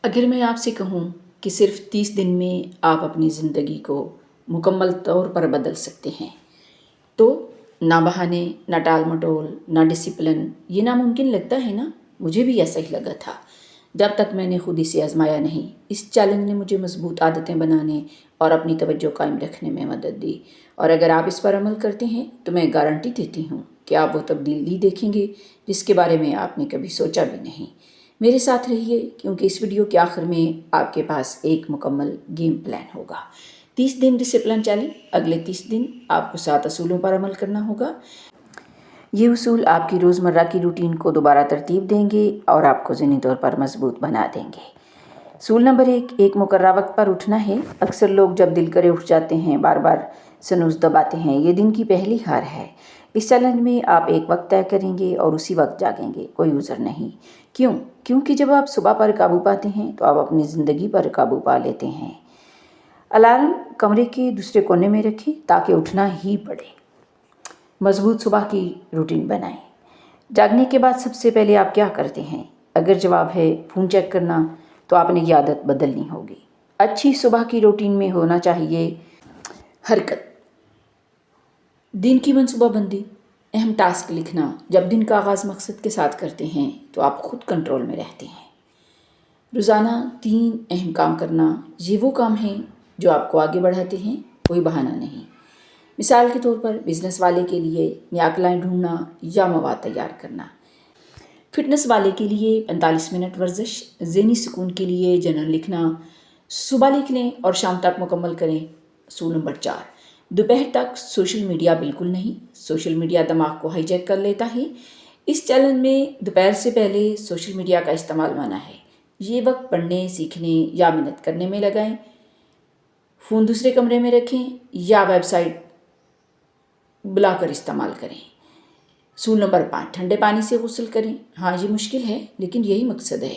اگر میں آپ سے کہوں کہ صرف 30 دن میں آپ اپنی زندگی کو مکمل طور پر بدل سکتے ہیں تو نہ بہانے، نہ ٹال مٹول، نہ ڈسپلن، یہ ناممکن لگتا ہے نا؟ مجھے بھی ایسا ہی لگا تھا جب تک میں نے خود اسے آزمایا نہیں۔ اس چیلنج نے مجھے مضبوط عادتیں بنانے اور اپنی توجہ قائم رکھنے میں مدد دی، اور اگر آپ اس پر عمل کرتے ہیں تو میں گارنٹی دیتی ہوں کہ آپ وہ تبدیلی دیکھیں گے جس کے بارے میں آپ نے کبھی سوچا بھی نہیں۔ میرے ساتھ رہیے کیونکہ اس ویڈیو کے آخر میں آپ کے پاس ایک مکمل گیم پلان ہوگا۔ 30 دن ڈسپلن چیلنج۔ اگلے 30 دن آپ کو 7 اصولوں پر عمل کرنا ہوگا۔ یہ اصول آپ کی روزمرہ کی روٹین کو دوبارہ ترتیب دیں گے اور آپ کو ذہنی طور پر مضبوط بنا دیں گے۔ اصول نمبر 1، ایک مقررہ وقت پر اٹھنا ہے۔ اکثر لوگ جب دل کرے اٹھ جاتے ہیں، بار بار سنوز دباتے ہیں۔ یہ دن کی پہلی ہار ہے۔ اس چیلنج میں آپ ایک وقت طے کریں گے اور اسی وقت جاگیں گے، کوئی عذر نہیں۔ کیوں؟ کیونکہ جب آپ صبح پر قابو پاتے ہیں تو آپ اپنی زندگی پر قابو پا لیتے ہیں۔ الارم کمرے کے دوسرے کونے میں رکھیں تاکہ اٹھنا ہی پڑے۔ مضبوط صبح کی روٹین بنائیں۔ جاگنے کے بعد سب سے پہلے آپ کیا کرتے ہیں؟ اگر جواب ہے فون چیک کرنا تو آپ نے یہ عادت بدلنی ہوگی۔ اچھی صبح کی روٹین میں ہونا چاہیے حرکت، دن کی منصوبہ بندی، اہم ٹاسک لکھنا۔ جب دن کا آغاز مقصد کے ساتھ کرتے ہیں تو آپ خود کنٹرول میں رہتے ہیں۔ روزانہ 3 اہم کام کرنا۔ یہ وہ کام ہیں جو آپ کو آگے بڑھاتے ہیں، کوئی بہانہ نہیں۔ مثال کے طور پر بزنس والے کے لیے نیا کلائنٹ ڈھونڈنا یا مواد تیار کرنا۔ فٹنس والے کے لیے 45 منٹ ورزش۔ ذہنی سکون کے لیے جرنل لکھنا۔ صبح لکھ لیں اور شام تک مکمل کریں۔ اصول نمبر 4، دوپہر تک سوشل میڈیا بالکل نہیں۔ سوشل میڈیا دماغ کو ہائی جیک کر لیتا ہے۔ اس چیلنج میں دوپہر سے پہلے سوشل میڈیا کا استعمال منع ہے۔ یہ وقت پڑھنے، سیکھنے یا محنت کرنے میں لگائیں۔ فون دوسرے کمرے میں رکھیں یا ویب سائٹ بلا کر استعمال کریں۔ اصول نمبر 5، ٹھنڈے پانی سے غسل کریں۔ ہاں، یہ مشکل ہے لیکن یہی مقصد ہے۔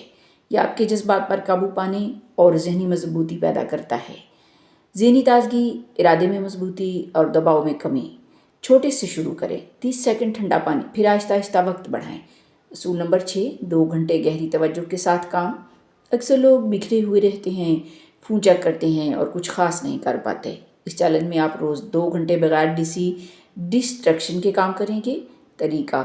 یہ آپ کے جذبات پر قابو پانے اور ذہنی مضبوطی پیدا کرتا ہے۔ ذہنی تازگی، ارادے میں مضبوطی اور دباؤ میں کمی۔ چھوٹے سے شروع کریں۔ 30 سیکنڈ ٹھنڈا پانی، پھر آہستہ آہستہ وقت بڑھائیں۔ اصول نمبر 6، 2 گھنٹے گہری توجہ کے ساتھ کام۔ اکثر لوگ بکھرے ہوئے رہتے ہیں، فون چیک کرتے ہیں اور کچھ خاص نہیں کر پاتے۔ اس چیلنج میں آپ روز 2 گھنٹے بغیر ڈسٹریکشن کے کام کریں گے۔ طریقہ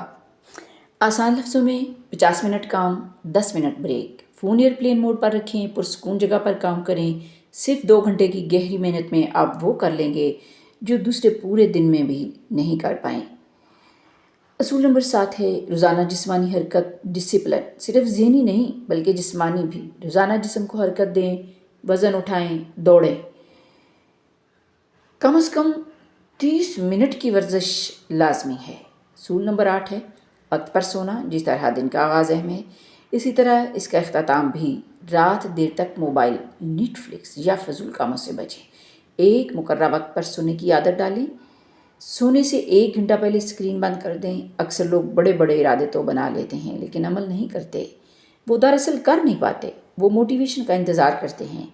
آسان لفظوں میں 50 منٹ کام، 10 minute break. Phone airplane mode پر رکھیں، پرسکون جگہ پر کام کریں۔ صرف 2 گھنٹے کی گہری محنت میں آپ وہ کر لیں گے جو دوسرے پورے دن میں بھی نہیں کر پائیں۔ اصول نمبر 7 ہے روزانہ جسمانی حرکت ڈسپلن۔ صرف ذہنی نہیں بلکہ جسمانی بھی۔ روزانہ جسم کو حرکت دیں، وزن اٹھائیں، دوڑیں۔ کم از کم 30 منٹ کی ورزش لازمی ہے۔ اصول نمبر 8 ہے وقت پر سونا۔ جس طرح دن کا آغاز اہم ہے، اسی طرح اس کا اختتام بھی۔ رات دیر تک موبائل، نیٹ فلکس یا فضول کاموں سے بچیں۔ ایک مقررہ وقت پر سونے کی عادت ڈالیں۔ سونے سے 1 گھنٹہ پہلے اسکرین بند کر دیں۔ اکثر لوگ بڑے بڑے ارادے تو بنا لیتے ہیں لیکن عمل نہیں کرتے۔ وہ دراصل کر نہیں پاتے، وہ موٹیویشن کا انتظار کرتے ہیں،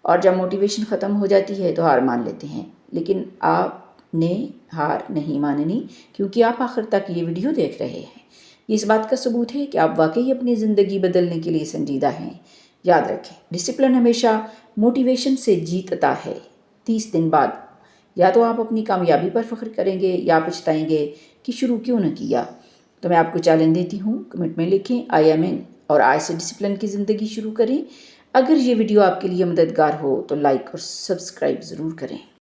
اور جب موٹیویشن ختم ہو جاتی ہے تو ہار مان لیتے ہیں۔ لیکن آپ نے ہار نہیں ماننی کیونکہ آپ آخر تک یہ ویڈیو دیکھ رہے ہیں۔ یہ اس بات کا ثبوت ہے کہ آپ واقعی اپنی زندگی بدلنے کے لیے سنجیدہ ہیں۔ یاد رکھیں، ڈسپلن ہمیشہ موٹیویشن سے جیتتا ہے۔ 30 دن بعد یا تو آپ اپنی کامیابی پر فخر کریں گے یا پچھتائیں گے کہ شروع کیوں نہ کیا۔ تو میں آپ کو چیلنج دیتی ہوں، کمنٹ میں لکھیں آئی ایم ان، اور آج سے ڈسپلن کی زندگی شروع کریں۔ اگر یہ ویڈیو آپ کے لیے مددگار ہو تو لائک اور سبسکرائب ضرور کریں۔